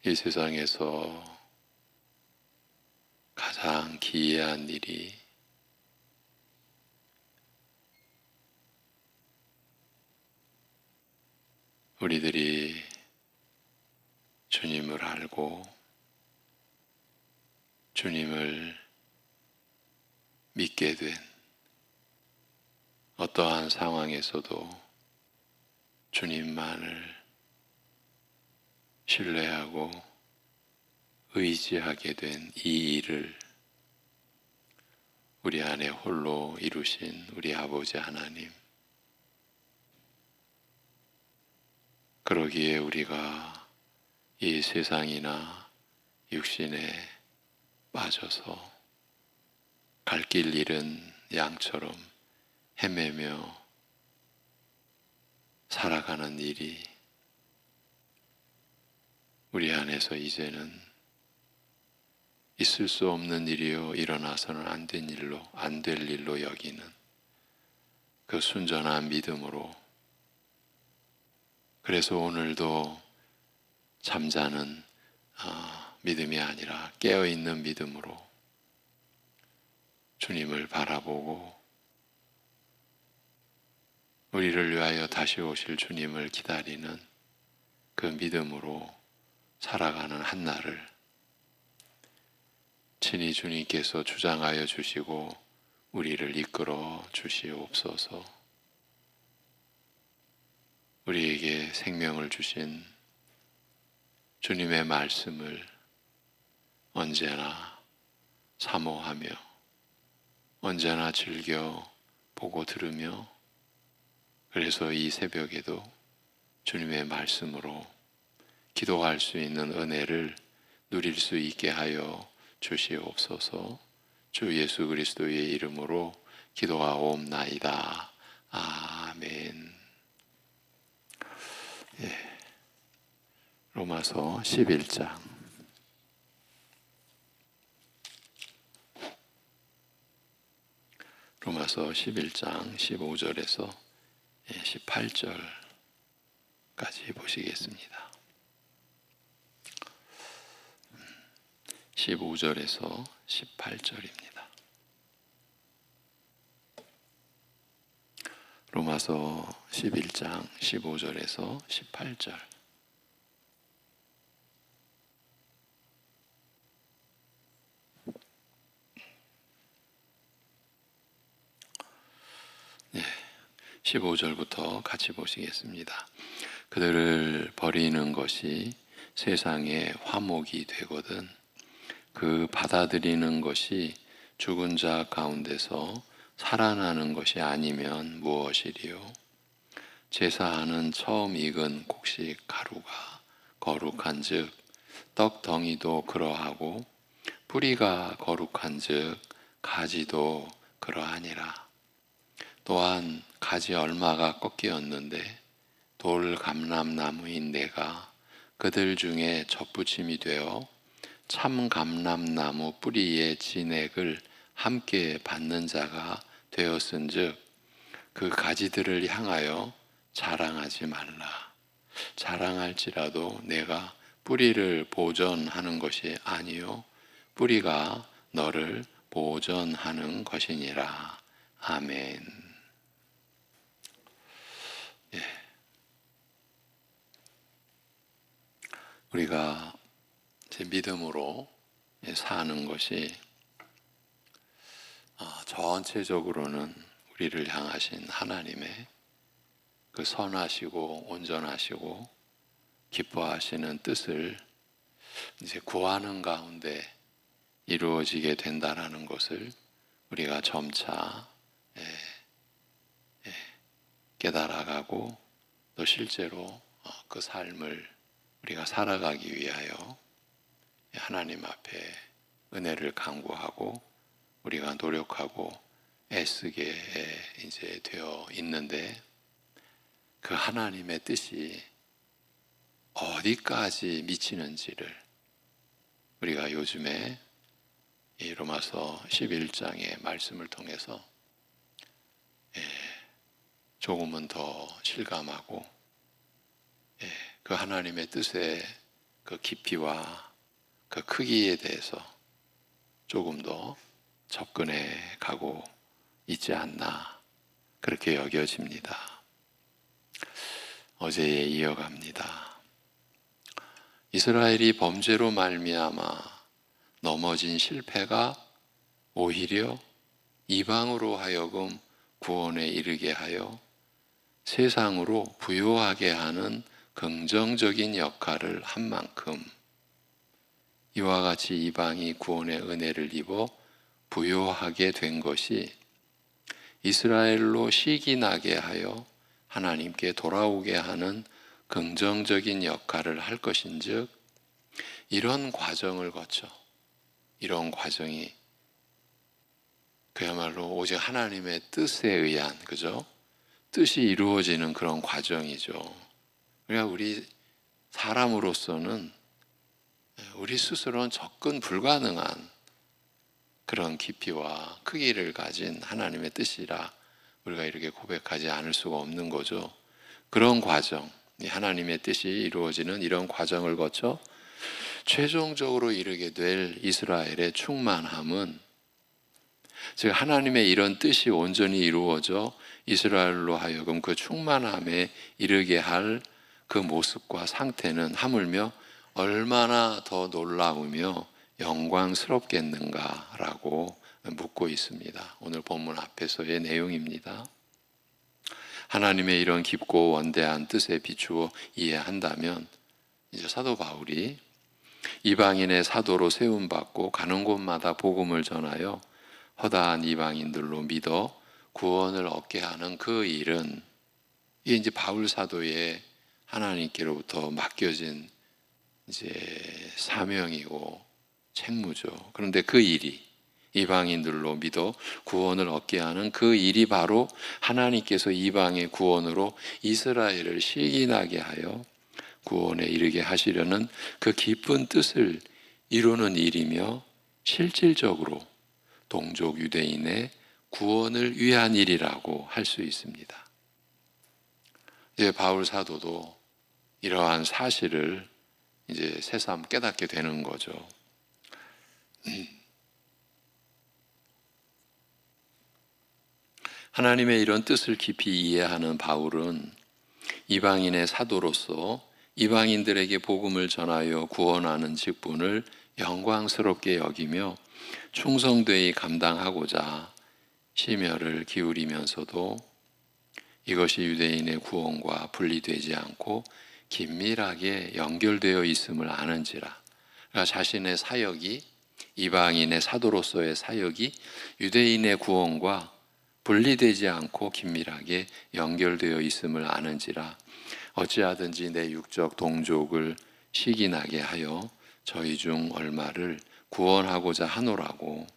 이 세상에서 가장 기이한 일이 우리들이 주님을 알고 주님을 믿게 된 어떠한 상황에서도 주님만을 신뢰하고 의지하게 된 이 일을 우리 안에 홀로 이루신 우리 아버지 하나님, 그러기에 우리가 이 세상이나 육신에 빠져서 갈 길 잃은 양처럼 헤매며 살아가는 일이 우리 안에서 이제는 있을 수 없는 일이요 일어나서는 안 될 일로 여기는 그 순전한 믿음으로, 그래서 오늘도 잠자는 믿음이 아니라 깨어있는 믿음으로 주님을 바라보고 우리를 위하여 다시 오실 주님을 기다리는 그 믿음으로 살아가는 한날을 친히 주님께서 주장하여 주시고 우리를 이끌어 주시옵소서. 우리에게 생명을 주신 주님의 말씀을 언제나 사모하며 언제나 즐겨 보고 들으며, 그래서 이 새벽에도 주님의 말씀으로 기도할 수 있는 은혜를 누릴 수 있게 하여 주시옵소서. 주 예수 그리스도의 이름으로 기도하옵나이다. 아멘. 로마서 11장 로마서 11장 15절에서 18절까지 보시겠습니다. 15절에서 18절입니다. 로마서 11장 15절에서 18절. 네, 15절부터 같이 보시겠습니다. 그들을 버리는 것이 세상의 화목이 되거든 그 받아들이는 것이 죽은 자 가운데서 살아나는 것이 아니면 무엇이리요? 제사하는 처음 익은 곡식 가루가 거룩한즉 떡덩이도 그러하고 뿌리가 거룩한즉 가지도 그러하니라. 또한 가지 얼마가 꺾이었는데 돌 감람나무인 내가 그들 중에 접붙임이 되어 참 감람나무 뿌리의 진액을 함께 받는 자가 되었은즉 그 가지들을 향하여 자랑하지 말라. 자랑할지라도 내가 뿌리를 보존하는 것이 아니요 뿌리가 너를 보존하는 것이니라. 아멘. 우리가 믿음으로 사는 것이 전체적으로는 우리를 향하신 하나님의 그 선하시고 온전하시고 기뻐하시는 뜻을 이제 구하는 가운데 이루어지게 된다라는 것을 우리가 점차 깨달아가고 또 실제로 그 삶을 우리가 살아가기 위하여 하나님 앞에 은혜를 간구하고 우리가 노력하고 애쓰게 이제 되어 있는데, 그 하나님의 뜻이 어디까지 미치는지를 우리가 요즘에 이 로마서 11장의 말씀을 통해서 조금은 더 실감하고 그 하나님의 뜻의 그 깊이와 그 크기에 대해서 조금 더 접근해 가고 있지 않나 그렇게 여겨집니다. 어제에 이어갑니다. 이스라엘이 범죄로 말미암아 넘어진 실패가 오히려 이방으로 하여금 구원에 이르게 하여 세상으로 부요하게 하는 긍정적인 역할을 한 만큼 이와 같이 이방이 구원의 은혜를 입어 부요하게 된 것이 이스라엘로 시기 나게 하여 하나님께 돌아오게 하는 긍정적인 역할을 할 것인즉 이런 과정을 거쳐 이런 과정이 그야말로 오직 하나님의 뜻에 의한 그죠? 뜻이 이루어지는 그런 과정이죠. 그러니까 우리 사람으로서는 우리 스스로는 접근 불가능한 그런 깊이와 크기를 가진 하나님의 뜻이라 우리가 이렇게 고백하지 않을 수가 없는 거죠. 그런 과정, 하나님의 뜻이 이루어지는 이런 과정을 거쳐 최종적으로 이르게 될 이스라엘의 충만함은 즉 하나님의 이런 뜻이 온전히 이루어져 이스라엘로 하여금 그 충만함에 이르게 할 그 모습과 상태는 하물며 얼마나 더 놀라우며 영광스럽겠는가라고 묻고 있습니다. 오늘 본문 앞에서의 내용입니다. 하나님의 이런 깊고 원대한 뜻에 비추어 이해한다면 이제 사도 바울이 이방인의 사도로 세움받고 가는 곳마다 복음을 전하여 허다한 이방인들로 믿어 구원을 얻게 하는 그 일은 이게 이제 바울 사도의 하나님께로부터 맡겨진 이제 사명이고 책무죠. 그런데 그 일이 이방인들로 믿어 구원을 얻게 하는 그 일이 바로 하나님께서 이방의 구원으로 이스라엘을 시기나게 하여 구원에 이르게 하시려는 그 깊은 뜻을 이루는 일이며 실질적으로 동족 유대인의 구원을 위한 일이라고 할 수 있습니다. 이제 바울 사도도 이러한 사실을 이제 새삼 깨닫게 되는 거죠. 하나님의 이런 뜻을 깊이 이해하는 바울은 이방인의 사도로서 이방인들에게 복음을 전하여 구원하는 직분을 영광스럽게 여기며 충성되이 감당하고자 심혈을 기울이면서도 이것이 유대인의 구원과 분리되지 않고 긴밀하게 연결되어 있음을 아는지라. 그러니까 자신의 사역이 이방인의 사도로서의 사역이 유대인의 구원과 분리되지 않고 긴밀하게 연결되어 있음을 아는지라. 어찌하든지 내 육적 동족을 시기나게 하여 저희 중 얼마를 구원하고자 하노라고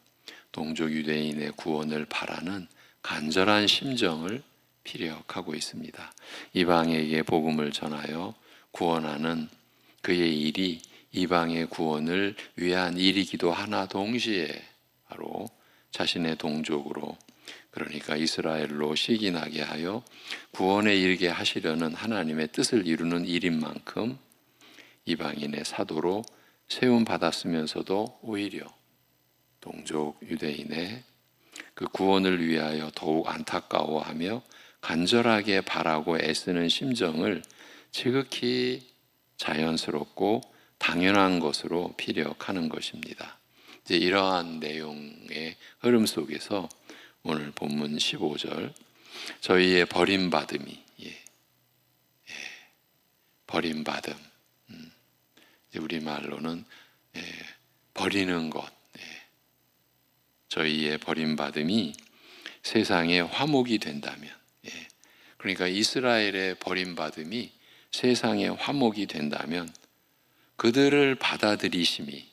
동족 유대인의 구원을 바라는 간절한 심정을 피력하고 있습니다. 이방에게 복음을 전하여 구원하는 그의 일이 이방의 구원을 위한 일이기도 하나 동시에 바로 자신의 동족으로 그러니까 이스라엘로 시기나게 하여 구원에 이르게 하시려는 하나님의 뜻을 이루는 일인 만큼 이방인의 사도로 세움 받았으면서도 오히려 동족 유대인의 그 구원을 위하여 더욱 안타까워하며 간절하게 바라고 애쓰는 심정을 지극히 자연스럽고 당연한 것으로 피력하는 것입니다. 이제 이러한 내용의 흐름 속에서 오늘 본문 15절 저희의 버림받음이 버림받음 이제 우리말로는 버리는 것 저희의 버림받음이 세상의 화목이 된다면 그러니까 이스라엘의 버림받음이 세상의 화목이 된다면 그들을 받아들이심이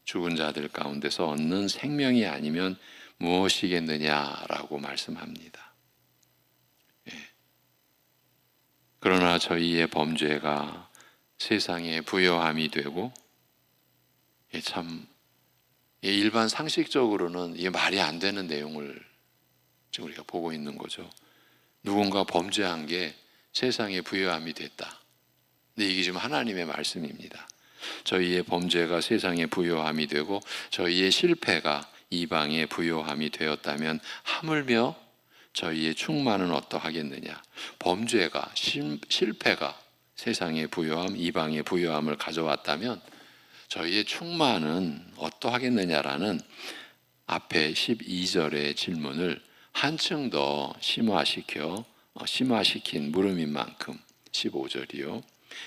죽은 자들 가운데서 얻는 생명이 아니면 무엇이겠느냐라고 말씀합니다. 그러나 저희의 범죄가 세상의 부요함이 되고 참 일반 상식적으로는 이게 말이 안 되는 내용을 지금 우리가 보고 있는 거죠. 누군가 범죄한 게 세상의 부요함이 됐다. 근데 이게 지금 하나님의 말씀입니다. 저희의 범죄가 세상의 부요함이 되고 저희의 실패가 이방의 부요함이 되었다면 하물며 저희의 충만은 어떠하겠느냐. 범죄가 실패가 세상의 부요함, 이방의 부요함을 가져왔다면 저희의 충만은 어떠하겠느냐라는 앞에 12절의 질문을 한층 더 심화시킨 물음인 만큼 15절이요.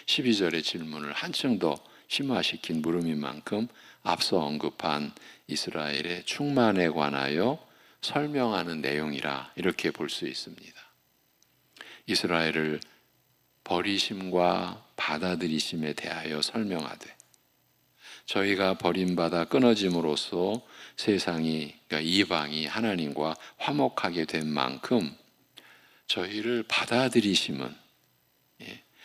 12절의 질문을 한층 더 심화시킨 물음인 만큼 앞서 언급한 이스라엘의 충만에 관하여 설명하는 내용이라 이렇게 볼 수 있습니다. 이스라엘을 버리심과 받아들이심에 대하여 설명하되 저희가 버림받아 끊어짐으로써 세상이, 그러니까 이방이 하나님과 화목하게 된 만큼 저희를 받아들이심은,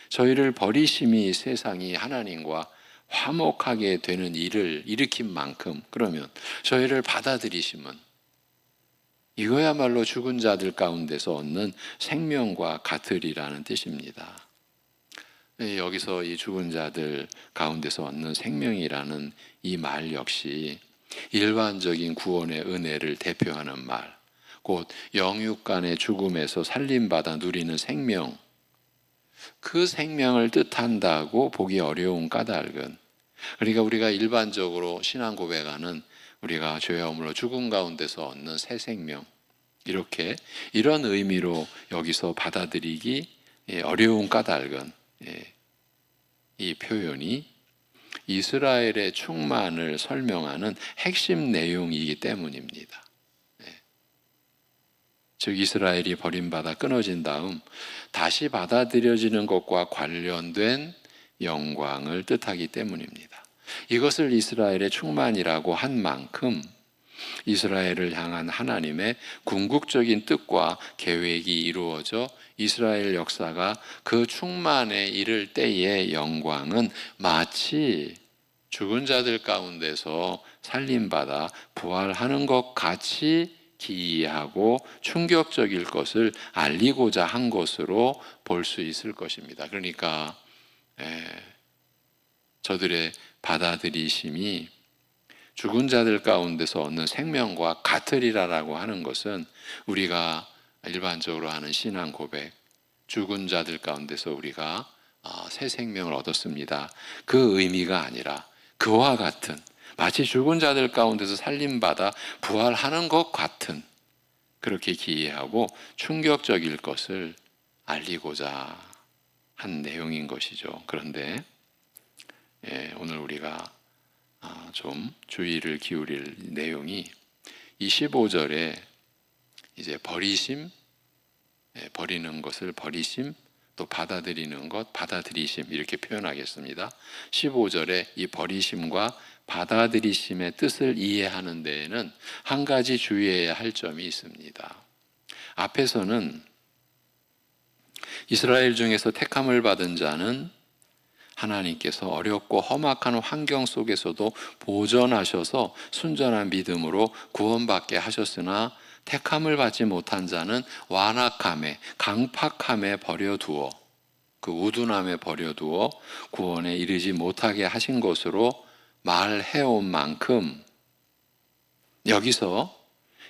저희를 버리심이 세상이 하나님과 화목하게 되는 일을 일으킨 만큼, 그러면 저희를 받아들이심은 이거야말로 죽은 자들 가운데서 얻는 생명과 같으리라는 뜻입니다. 여기서 이 죽은 자들 가운데서 얻는 생명이라는 이 말 역시 일반적인 구원의 은혜를 대표하는 말, 곧 영육간의 죽음에서 살림받아 누리는 생명, 그 생명을 뜻한다고 보기 어려운 까닭은, 그러니까 우리가 일반적으로 신앙 고백하는 우리가 죄와 허물로 죽음 가운데서 얻는 새 생명, 이런 의미로 여기서 받아들이기 어려운 까닭은, 이 표현이 이스라엘의 충만을 설명하는 핵심 내용이기 때문입니다. 즉 이스라엘이 버림받아 끊어진 다음 다시 받아들여지는 것과 관련된 영광을 뜻하기 때문입니다. 이것을 이스라엘의 충만이라고 한 만큼 이스라엘을 향한 하나님의 궁극적인 뜻과 계획이 이루어져 이스라엘 역사가 그 충만에 이를 때의 영광은 마치 죽은 자들 가운데서 살림받아 부활하는 것 같이 기이하고 충격적일 것을 알리고자 한 것으로 볼 수 있을 것입니다. 그러니까 저들의 받아들이심이 죽은 자들 가운데서 얻는 생명과 같으리라라고 하는 것은 우리가 일반적으로 하는 신앙 고백, 죽은 자들 가운데서 우리가 새 생명을 얻었습니다, 그 의미가 아니라 그와 같은, 마치 죽은 자들 가운데서 살림받아 부활하는 것 같은, 그렇게 기이하고 충격적일 것을 알리고자 한 내용인 것이죠. 그런데 오늘 우리가 좀 주의를 기울일 내용이 이 15절에 이제 버리심, 버리는 것을 버리심, 또 받아들이는 것, 받아들이심 이렇게 표현하겠습니다. 15절에 이 버리심과 받아들이심의 뜻을 이해하는 데에는 한 가지 주의해야 할 점이 있습니다. 앞에서는 이스라엘 중에서 택함을 받은 자는 하나님께서 어렵고 험악한 환경 속에서도 보전하셔서 순전한 믿음으로 구원받게 하셨으나 택함을 받지 못한 자는 완악함에, 강팍함에 버려두어, 그 우둔함에 버려두어 구원에 이르지 못하게 하신 것으로 말해온 만큼 여기서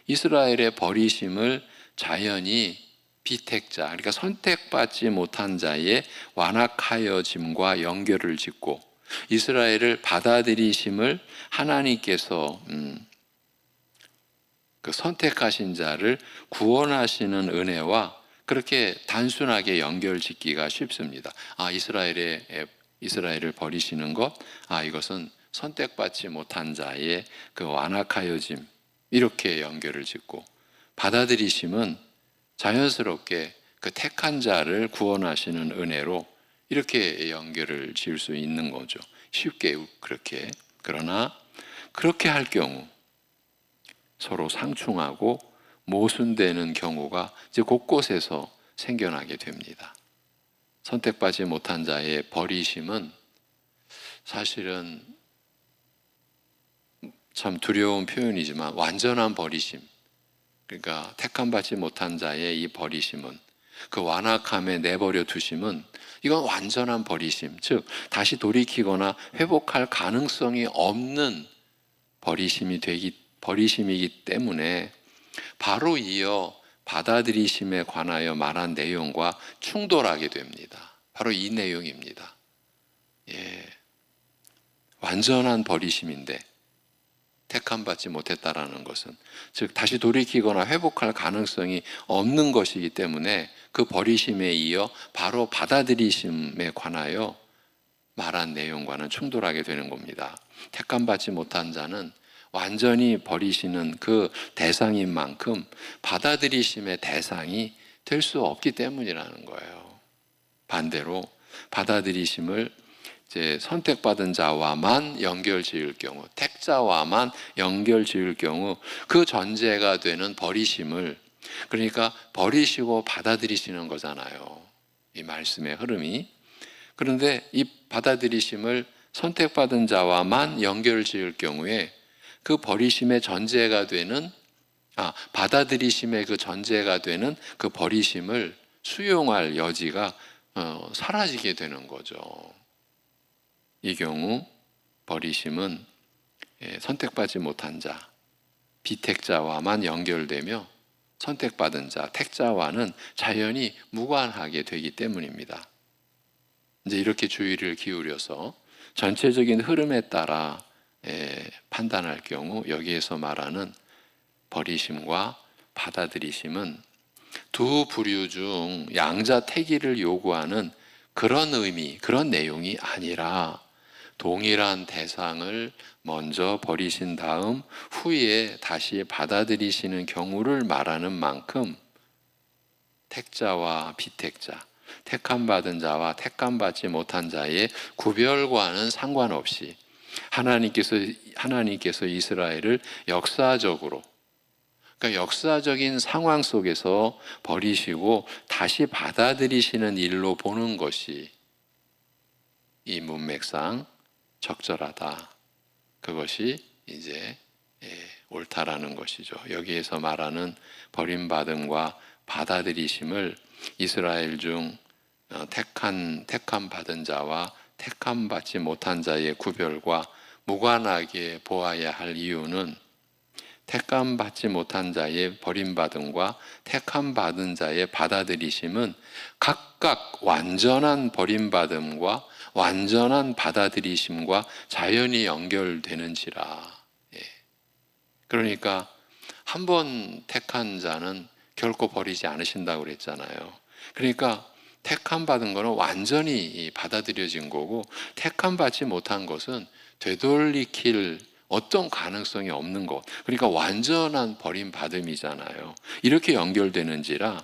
이스라엘의 버리심을 자연히 비택자, 그러니까 선택받지 못한 자의 완악하여짐과 연결을 짓고 이스라엘을 받아들이심을 하나님께서 그 선택하신 자를 구원하시는 은혜와 그렇게 단순하게 연결짓기가 쉽습니다. 이스라엘을 버리시는 것, 이것은 선택받지 못한 자의 그 완악하여짐, 이렇게 연결을 짓고 받아들이심은 자연스럽게 그 택한 자를 구원하시는 은혜로 이렇게 연결을 지을 수 있는 거죠. 쉽게 그렇게. 그러나 그렇게 할 경우 서로 상충하고 모순되는 경우가 이제 곳곳에서 생겨나게 됩니다. 선택받지 못한 자의 버리심은 사실은 참 두려운 표현이지만 완전한 버리심, 그러니까 택함받지 못한 자의 이 버리심은 그 완악함에 내버려 두심은 이건 완전한 버리심, 즉 다시 돌이키거나 회복할 가능성이 없는 버리심이기 때문에 바로 이어 받아들이심에 관하여 말한 내용과 충돌하게 됩니다. 바로 이 내용입니다. 완전한 버리심인데 택함받지 못했다라는 것은, 즉 다시 돌이키거나 회복할 가능성이 없는 것이기 때문에 그 버리심에 이어 바로 받아들이심에 관하여 말한 내용과는 충돌하게 되는 겁니다. 택함받지 못한 자는 완전히 버리시는 그 대상인 만큼 받아들이심의 대상이 될 수 없기 때문이라는 거예요. 반대로 받아들이심을 이제 선택받은 자와만 연결 지을 경우, 택자와만 연결 지을 경우 그 전제가 되는 버리심을, 그러니까 버리시고 받아들이시는 거잖아요, 이 말씀의 흐름이. 그런데 이 받아들이심을 선택받은 자와만 연결 지을 경우에 그 버리심의 전제가 되는, 받아들이심의 그 전제가 되는 그 버리심을 수용할 여지가 사라지게 되는 거죠. 이 경우 버리심은 선택받지 못한 자, 비택자와만 연결되며 선택받은 자, 택자와는 자연히 무관하게 되기 때문입니다. 이제 이렇게 주의를 기울여서 전체적인 흐름에 따라 판단할 경우 여기에서 말하는 버리심과 받아들이심은 두 부류 중 양자택일을 요구하는 그런 의미, 그런 내용이 아니라 동일한 대상을 먼저 버리신 다음 후에 다시 받아들이시는 경우를 말하는 만큼 택자와 비택자, 택함받은 자와 택함받지 못한 자의 구별과는 상관없이 하나님께서 이스라엘을 역사적으로, 그러니까 역사적인 상황 속에서 버리시고 다시 받아들이시는 일로 보는 것이 이 문맥상 적절하다. 그것이 이제 옳다라는 것이죠. 여기에서 말하는 버림받음과 받아들이심을 이스라엘 중 택함 받은 자와 택함 받지 못한 자의 구별과 무관하게 보아야 할 이유는 택함 받지 못한 자의 버림받음과 택함 받은 자의 받아들이심은 각각 완전한 버림받음과 완전한 받아들이심과 자연히 연결되는지라. 그러니까 한 번 택한 자는 결코 버리지 않으신다고 그랬잖아요. 그러니까 택함 받은 거는 완전히 받아들여진 거고, 택함 받지 못한 것은 되돌이킬 어떤 가능성이 없는 것, 그러니까 완전한 버림받음이잖아요. 이렇게 연결되는지라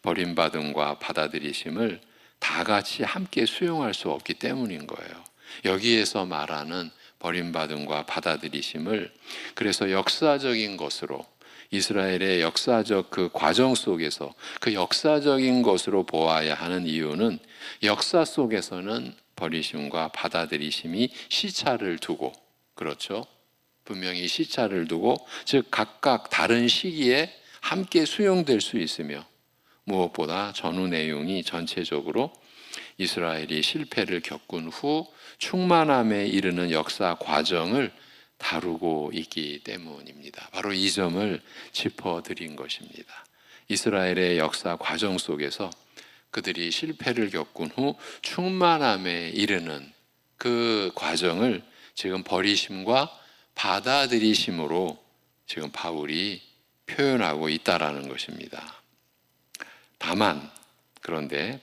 버림받음과 받아들이심을 다 같이 함께 수용할 수 없기 때문인 거예요. 여기에서 말하는 버림받음과 받아들이심을 그래서 역사적인 것으로, 이스라엘의 역사적 그 과정 속에서 그 역사적인 것으로 보아야 하는 이유는 역사 속에서는 버리심과 받아들이심이 시차를 두고, 그렇죠? 분명히 시차를 두고, 즉 각각 다른 시기에 함께 수용될 수 있으며, 무엇보다 전후 내용이 전체적으로 이스라엘이 실패를 겪은 후 충만함에 이르는 역사 과정을 다루고 있기 때문입니다. 바로 이 점을 짚어드린 것입니다. 이스라엘의 역사 과정 속에서 그들이 실패를 겪은 후 충만함에 이르는 그 과정을 지금 버리심과 받아들이심으로 지금 바울이 표현하고 있다라는 것입니다. 그런데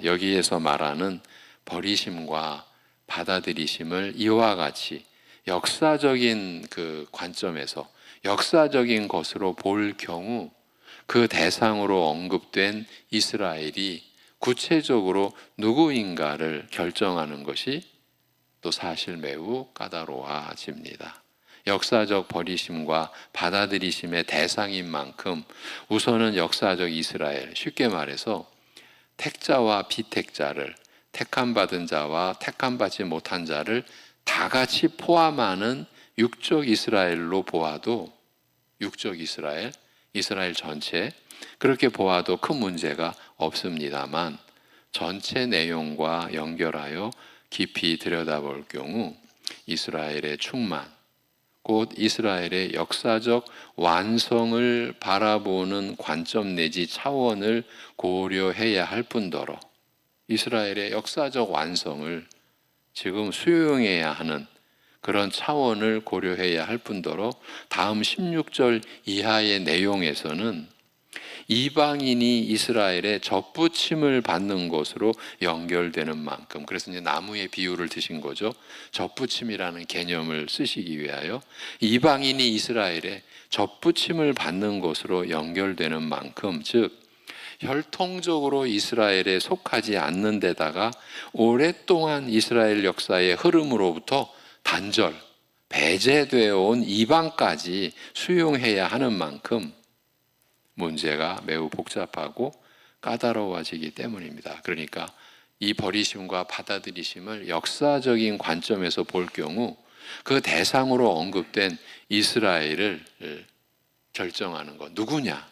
여기에서 말하는 버리심과 받아들이심을 이와 같이 역사적인 그 관점에서 역사적인 것으로 볼 경우 그 대상으로 언급된 이스라엘이 구체적으로 누구인가를 결정하는 것이 또 사실 매우 까다로워집니다. 역사적 버리심과 받아들이심의 대상인 만큼 우선은 역사적 이스라엘, 쉽게 말해서 택자와 비택자를, 택함받은 자와 택함받지 못한 자를 다 같이 포함하는 육적 이스라엘로 보아도, 육적 이스라엘 전체, 그렇게 보아도 큰 문제가 없습니다만 전체 내용과 연결하여 깊이 들여다볼 경우 이스라엘의 충만, 곧 이스라엘의 역사적 완성을 바라보는 관점 내지 차원을 고려해야 할 뿐더러 이스라엘의 역사적 완성을 지금 수용해야 하는 그런 차원을 고려해야 할 뿐더러 다음 16절 이하의 내용에서는 이방인이 이스라엘의 접붙임을 받는 것으로 연결되는 만큼, 그래서 이제 나무의 비유를 드신 거죠. 접붙임이라는 개념을 쓰시기 위하여 이방인이 이스라엘의 접붙임을 받는 것으로 연결되는 만큼, 즉 혈통적으로 이스라엘에 속하지 않는 데다가 오랫동안 이스라엘 역사의 흐름으로부터 단절, 배제되어 온 이방까지 수용해야 하는 만큼 문제가 매우 복잡하고 까다로워지기 때문입니다. 그러니까 이 버리심과 받아들이심을 역사적인 관점에서 볼 경우 그 대상으로 언급된 이스라엘을 결정하는 것, 누구냐?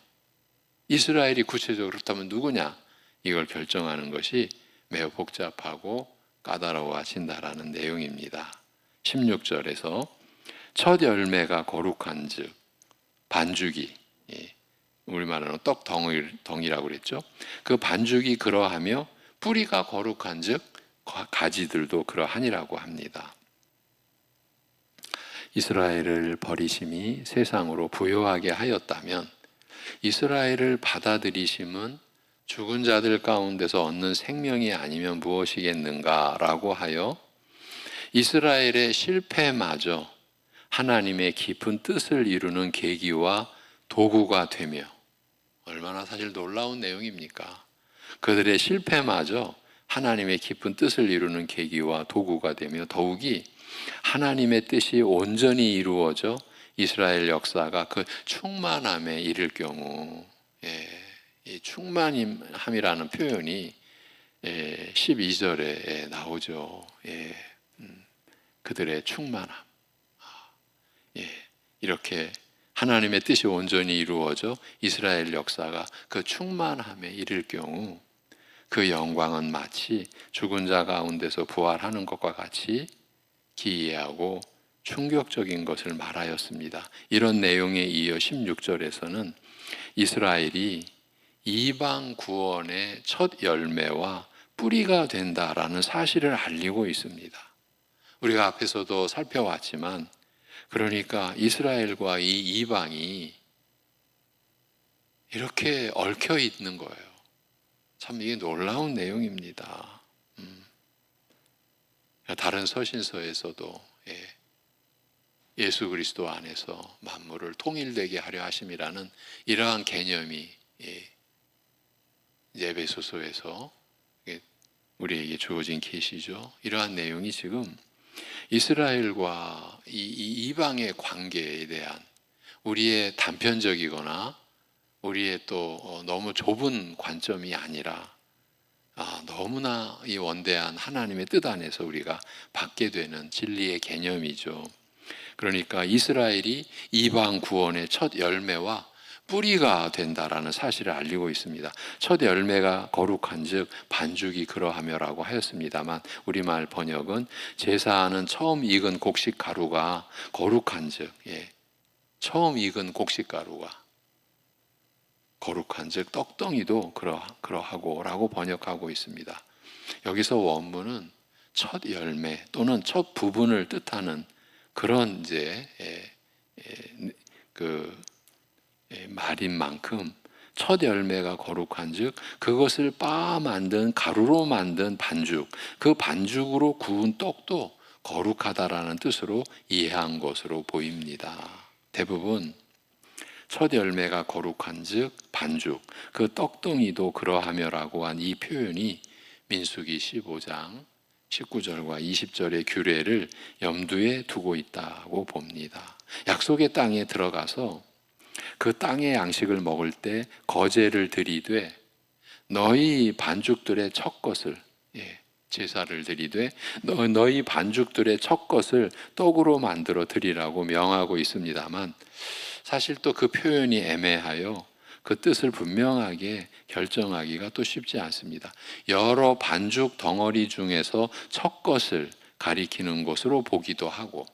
이스라엘이 구체적으로 그렇다면 누구냐? 이걸 결정하는 것이 매우 복잡하고 까다로워진다라는 내용입니다. 16절에서 첫 열매가 거룩한 즉 반죽이, 우리말로는 떡덩이라고 그랬죠. 그 반죽이 그러하며 뿌리가 거룩한 즉 가지들도 그러하니라고 합니다. 이스라엘을 버리심이 세상으로 부요하게 하였다면 이스라엘을 받아들이심은 죽은 자들 가운데서 얻는 생명이 아니면 무엇이겠는가라고 하여 이스라엘의 실패마저 하나님의 깊은 뜻을 이루는 계기와 도구가 되며, 얼마나 사실 놀라운 내용입니까? 그들의 실패마저 하나님의 깊은 뜻을 이루는 계기와 도구가 되며 더욱이 하나님의 뜻이 온전히 이루어져 이스라엘 역사가 그 충만함에 이를 경우, 이 충만함이라는 표현이 12절에 나오죠. 그들의 충만함. 이렇게 하나님의 뜻이 온전히 이루어져 이스라엘 역사가 그 충만함에 이를 경우 그 영광은 마치 죽은 자 가운데서 부활하는 것과 같이 기이하고 충격적인 것을 말하였습니다. 이런 내용에 이어 16절에서는 이스라엘이 이방 구원의 첫 열매와 뿌리가 된다라는 사실을 알리고 있습니다. 우리가 앞에서도 살펴왔지만, 그러니까 이스라엘과 이 이방이 이렇게 얽혀 있는 거예요. 참 이게 놀라운 내용입니다. 다른 서신서에서도 예수 그리스도 안에서 만물을 통일되게 하려 하심이라는 이러한 개념이 에베소서에서 우리에게 주어진 계시죠. 이러한 내용이 지금 이스라엘과 이 이방의 관계에 대한 우리의 단편적이거나 우리의 또 너무 좁은 관점이 아니라 너무나 이 원대한 하나님의 뜻 안에서 우리가 받게 되는 진리의 개념이죠. 그러니까 이스라엘이 이방 구원의 첫 열매와 뿌리가 된다라는 사실을 알리고 있습니다. 첫 열매가 거룩한 즉 반죽이 그러하며라고 하였습니다만 우리말 번역은 제사하는 처음 익은 곡식 가루가 거룩한 즉, 처음 익은 곡식 가루가 거룩한 즉 떡덩이도 그러하고 라고 번역하고 있습니다. 여기서 원문은 첫 열매 또는 첫 부분을 뜻하는 그런 말인 만큼 첫 열매가 거룩한 즉 그것을 빻아 만든 가루로 만든 반죽, 그 반죽으로 구운 떡도 거룩하다라는 뜻으로 이해한 것으로 보입니다. 대부분 첫 열매가 거룩한 즉 반죽, 그 떡덩이도 그러하며라고 한 이 표현이 민수기 15장 19절과 20절의 규례를 염두에 두고 있다고 봅니다. 약속의 땅에 들어가서 그 땅의 양식을 먹을 때 거제를 드리되 너희 반죽들의 첫 것을, 제사를 드리되 너희 반죽들의 첫 것을 떡으로 만들어 드리라고 명하고 있습니다만 사실 또 그 표현이 애매하여 그 뜻을 분명하게 결정하기가 또 쉽지 않습니다. 여러 반죽 덩어리 중에서 첫 것을 가리키는 것으로 보기도 하고,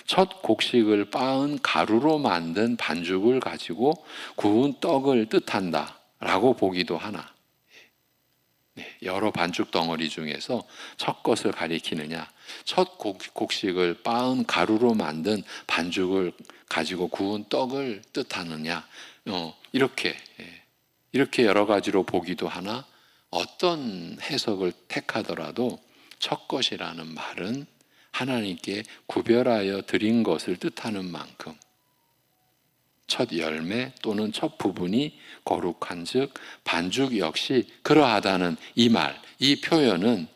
첫 곡식을 빻은 가루로 만든 반죽을 가지고 구운 떡을 뜻한다 라고 보기도 하나, 여러 반죽 덩어리 중에서 첫 것을 가리키느냐, 첫 곡식을 빻은 가루로 만든 반죽을 가지고 구운 떡을 뜻하느냐, 이렇게 여러 가지로 보기도 하나, 어떤 해석을 택하더라도 첫 것이라는 말은 하나님께 구별하여 드린 것을 뜻하는 만큼 첫 열매 또는 첫 부분이 거룩한 즉 반죽 역시 그러하다는 이 말, 이 표현은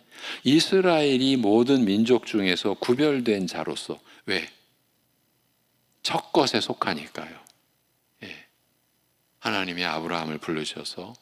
이스라엘이 모든 민족 중에서 구별된 자로서, 왜? 첫 것에 속하니까요. 하나님이 아브라함을 부르셔서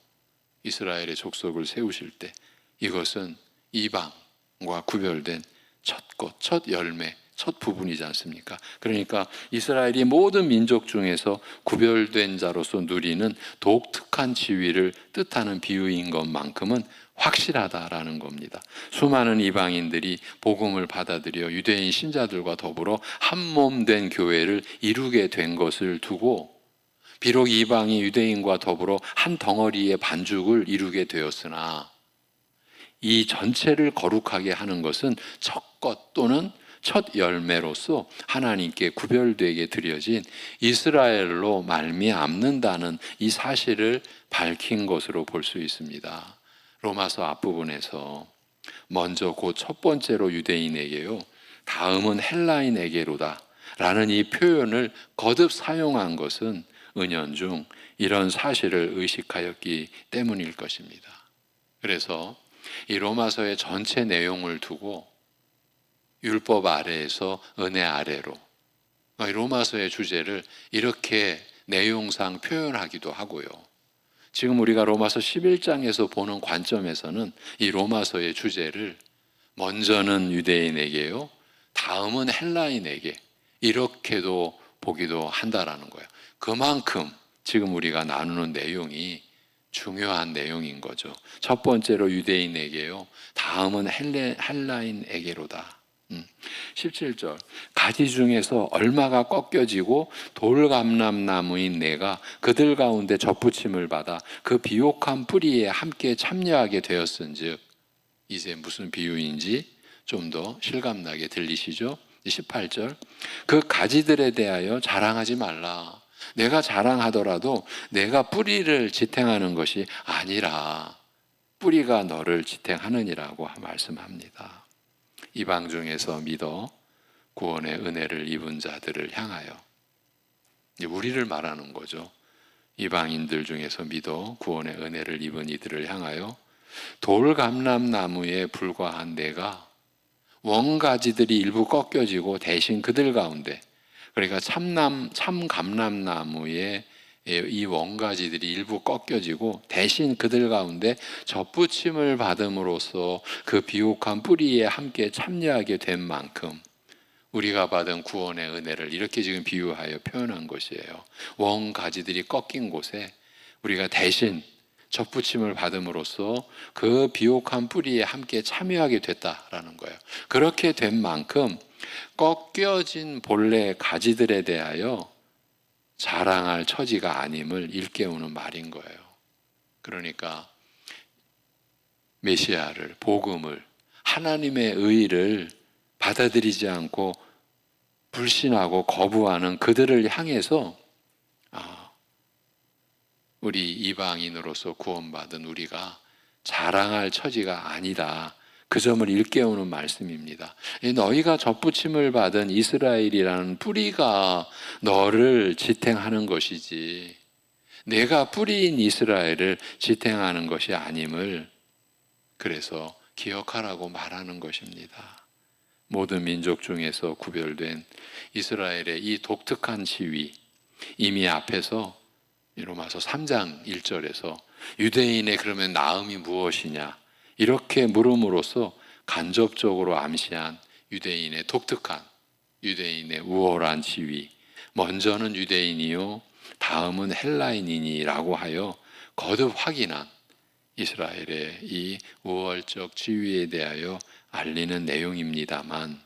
이스라엘의 족속을 세우실 때 이것은 이방과 구별된 첫 것, 첫 열매, 첫 부분이지 않습니까? 그러니까 이스라엘이 모든 민족 중에서 구별된 자로서 누리는 독특한 지위를 뜻하는 비유인 것만큼은 확실하다라는 겁니다. 수많은 이방인들이 복음을 받아들여 유대인 신자들과 더불어 한 몸 된 교회를 이루게 된 것을 두고, 비록 이방이 유대인과 더불어 한 덩어리의 반죽을 이루게 되었으나 이 전체를 거룩하게 하는 것은 첫 것 또는 첫 열매로서 하나님께 구별되게 드려진 이스라엘로 말미암는다는 이 사실을 밝힌 것으로 볼 수 있습니다. 로마서 앞부분에서 먼저 곧 첫 번째로 유대인에게요, 다음은 헬라인에게로다 라는 이 표현을 거듭 사용한 것은 은연중 이런 사실을 의식하였기 때문일 것입니다. 그래서 이 로마서의 전체 내용을 두고 율법 아래에서 은혜 아래로, 로마서의 주제를 이렇게 내용상 표현하기도 하고요. 지금 우리가 로마서 11장에서 보는 관점에서는 이 로마서의 주제를 먼저는 유대인에게요, 다음은 헬라인에게, 이렇게도 보기도 한다라는 거예요. 그만큼 지금 우리가 나누는 내용이 중요한 내용인 거죠. 첫 번째로 유대인에게요, 다음은 헬라인에게로다. 17절, 가지 중에서 얼마가 꺾여지고 돌감람나무인 내가 그들 가운데 접붙임을 받아 그 비옥한 뿌리에 함께 참여하게 되었은즉, 이제 무슨 비유인지 좀 더 실감나게 들리시죠? 18절, 그 가지들에 대하여 자랑하지 말라. 내가 자랑하더라도 내가 뿌리를 지탱하는 것이 아니라 뿌리가 너를 지탱하느니라고 말씀합니다. 이방 중에서 믿어 구원의 은혜를 입은 자들을 향하여, 우리를 말하는 거죠. 이방인들 중에서 믿어 구원의 은혜를 입은 이들을 향하여 돌감람나무에 불과한 내가 원가지들이 일부 꺾여지고 대신 그들 가운데, 그러니까 참감람나무의 이 원가지들이 일부 꺾여지고 대신 그들 가운데 접붙임을 받음으로써 그 비옥한 뿌리에 함께 참여하게 된 만큼 우리가 받은 구원의 은혜를 이렇게 지금 비유하여 표현한 것이에요. 원가지들이 꺾인 곳에 우리가 대신 접붙임을 받음으로써 그 비옥한 뿌리에 함께 참여하게 됐다라는 거예요. 그렇게 된 만큼 꺾여진 본래 가지들에 대하여 자랑할 처지가 아님을 일깨우는 말인 거예요. 그러니까 메시아를, 복음을, 하나님의 의를 받아들이지 않고 불신하고 거부하는 그들을 향해서 우리 이방인으로서 구원받은 우리가 자랑할 처지가 아니다, 그 점을 일깨우는 말씀입니다. 너희가 접붙임을 받은 이스라엘이라는 뿌리가 너를 지탱하는 것이지 내가 뿌리인 이스라엘을 지탱하는 것이 아님을 그래서 기억하라고 말하는 것입니다. 모든 민족 중에서 구별된 이스라엘의 이 독특한 지위, 이미 앞에서 로마서 3장 1절에서 유대인의 그러면 나음이 무엇이냐 이렇게 물음으로써 간접적으로 암시한 유대인의 독특한, 유대인의 우월한 지위, 먼저는 유대인이요 다음은 헬라인이니라고 하여 거듭 확인한 이스라엘의 이 우월적 지위에 대하여 알리는 내용입니다만,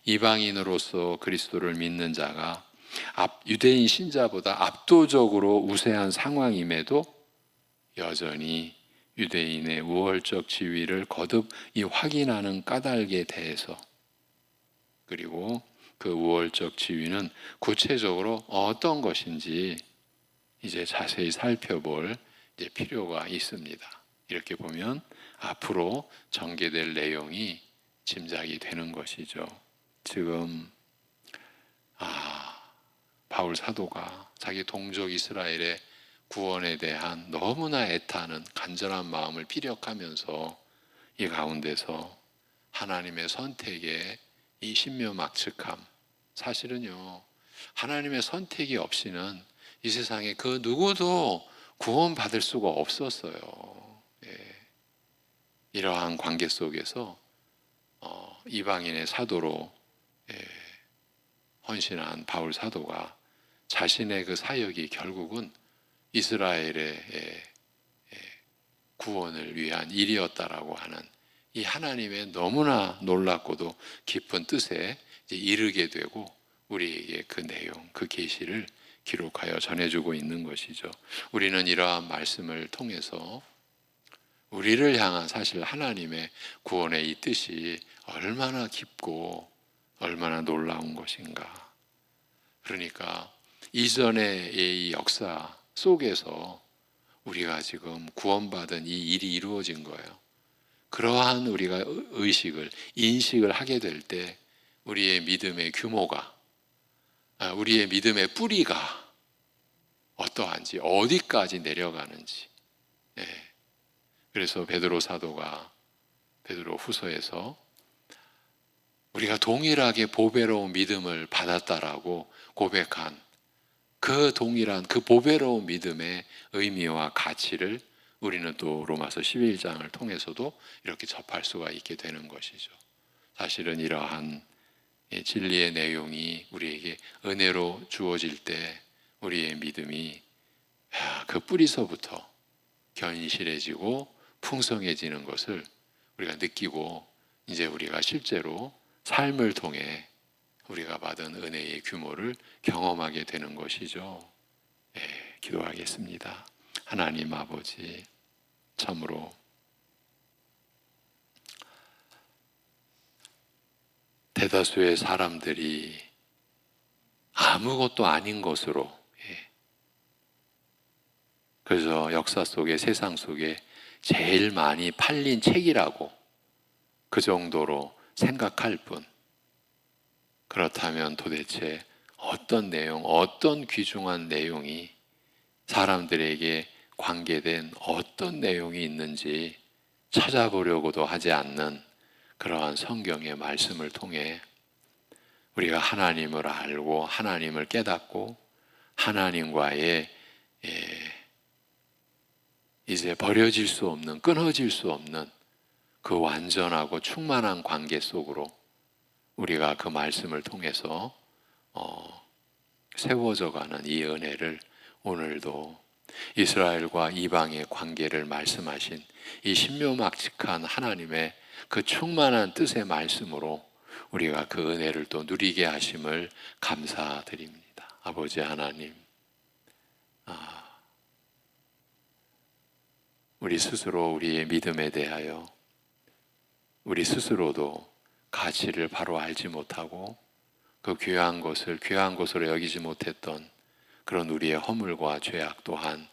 이방인으로서 그리스도를 믿는 자가 유대인 신자보다 압도적으로 우세한 상황임에도 여전히 유대인의 우월적 지위를 거듭 확인하는 까닭에 대해서, 그리고 그 우월적 지위는 구체적으로 어떤 것인지 이제 자세히 살펴볼 필요가 있습니다. 이렇게 보면 앞으로 전개될 내용이 짐작이 되는 것이죠. 지금 바울 사도가 자기 동족 이스라엘의 구원에 대한 너무나 애타는 간절한 마음을 피력하면서 이 가운데서 하나님의 선택의 이 신묘막측함, 사실은요, 하나님의 선택이 없이는 이 세상에 그 누구도 구원받을 수가 없었어요. 이러한 관계 속에서 이방인의 사도로 헌신한 바울 사도가 자신의 그 사역이 결국은 이스라엘의 구원을 위한 일이었다라고 하는 이 하나님의 너무나 놀랍고도 깊은 뜻에 이르게 되고, 우리에게 그 내용, 그 계시를 기록하여 전해주고 있는 것이죠. 우리는 이러한 말씀을 통해서 우리를 향한 사실 하나님의 구원의 이 뜻이 얼마나 깊고 얼마나 놀라운 것인가. 그러니까 이전의 이 역사 속에서 우리가 지금 구원받은 이 일이 이루어진 거예요. 그러한 우리가 의식을, 인식을 하게 될 때 우리의 믿음의 규모가, 우리의 믿음의 뿌리가 어떠한지, 어디까지 내려가는지. 그래서 베드로 사도가 베드로 후서에서 우리가 동일하게 보배로운 믿음을 받았다라고 고백한 그 동일한 그 보배로운 믿음의 의미와 가치를 우리는 또 로마서 11장을 통해서도 이렇게 접할 수가 있게 되는 것이죠. 사실은 이러한 진리의 내용이 우리에게 은혜로 주어질 때 우리의 믿음이 그 뿌리서부터 견실해지고 풍성해지는 것을 우리가 느끼고, 이제 우리가 실제로 삶을 통해 우리가 받은 은혜의 규모를 경험하게 되는 것이죠. 기도하겠습니다. 하나님 아버지, 참으로 대다수의 사람들이 아무것도 아닌 것으로, 그래서 역사 속에, 세상 속에 제일 많이 팔린 책이라고 그 정도로 생각할 뿐, 그렇다면 도대체 어떤 내용, 어떤 귀중한 내용이, 사람들에게 관계된 어떤 내용이 있는지 찾아보려고도 하지 않는 그러한 성경의 말씀을 통해 우리가 하나님을 알고 하나님을 깨닫고 하나님과의 이제 버려질 수 없는, 끊어질 수 없는 그 완전하고 충만한 관계 속으로 우리가 그 말씀을 통해서 세워져가는 이 은혜를 오늘도 이스라엘과 이방의 관계를 말씀하신 이 신묘막측한 하나님의 그 충만한 뜻의 말씀으로 우리가 그 은혜를 또 누리게 하심을 감사드립니다. 아버지 하나님, 우리 스스로 우리의 믿음에 대하여 우리 스스로도 가치를 바로 알지 못하고 그 귀한 것을 귀한 것으로 여기지 못했던 그런 우리의 허물과 죄악 또한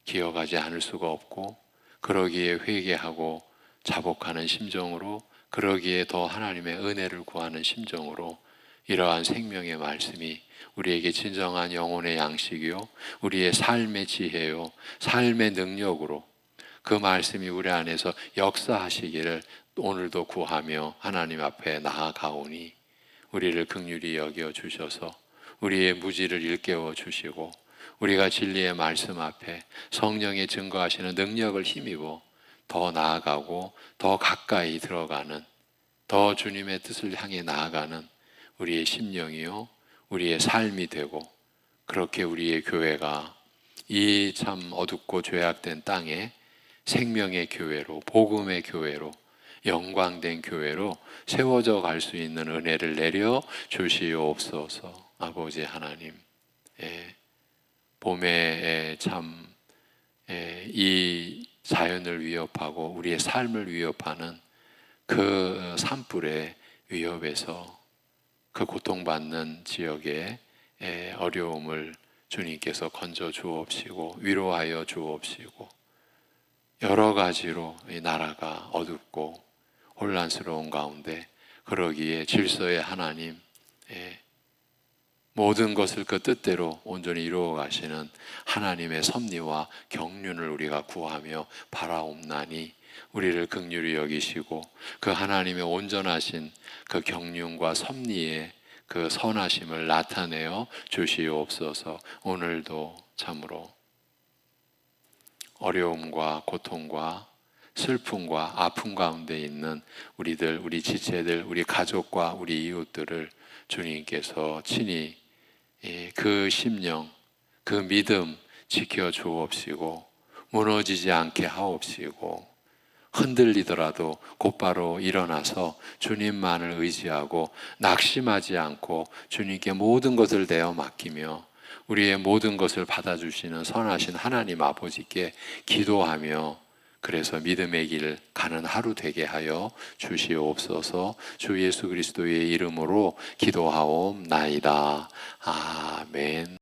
기억하지 않을 수가 없고, 그러기에 회개하고 자복하는 심정으로, 그러기에 더 하나님의 은혜를 구하는 심정으로 이러한 생명의 말씀이 우리에게 진정한 영혼의 양식이요, 우리의 삶의 지혜요, 삶의 능력으로 그 말씀이 우리 안에서 역사하시기를 오늘도 구하며 하나님 앞에 나아가오니, 우리를 긍휼히 여겨 주셔서 우리의 무지를 일깨워 주시고 우리가 진리의 말씀 앞에 성령의 증거하시는 능력을 힘입어 더 나아가고 더 가까이 들어가는, 더 주님의 뜻을 향해 나아가는 우리의 심령이요, 우리의 삶이 되고, 그렇게 우리의 교회가 이 참 어둡고 죄악된 땅에 생명의 교회로, 복음의 교회로, 영광된 교회로 세워져 갈 수 있는 은혜를 내려 주시옵소서. 아버지 하나님, 봄에 참 이 자연을 위협하고 우리의 삶을 위협하는 그 산불의 위협에서 그 고통받는 지역의 어려움을 주님께서 건져 주옵시고 위로하여 주옵시고, 여러 가지로 이 나라가 어둡고 혼란스러운 가운데 그러기에 질서의 하나님, 모든 것을 그 뜻대로 온전히 이루어 가시는 하나님의 섭리와 경륜을 우리가 구하며 바라옵나니 우리를 긍휼히 여기시고 그 하나님의 온전하신 그 경륜과 섭리의 그 선하심을 나타내어 주시옵소서. 오늘도 참으로 어려움과 고통과 슬픔과 아픔 가운데 있는 우리들, 우리 지체들, 우리 가족과 우리 이웃들을 주님께서 친히 그 심령, 그 믿음 지켜 주옵시고 무너지지 않게 하옵시고, 흔들리더라도 곧바로 일어나서 주님만을 의지하고 낙심하지 않고 주님께 모든 것을 내어 맡기며 우리의 모든 것을 받아주시는 선하신 하나님 아버지께 기도하며, 그래서 믿음의 길 가는 하루 되게 하여 주시옵소서. 주 예수 그리스도의 이름으로 기도하옵나이다. 아멘.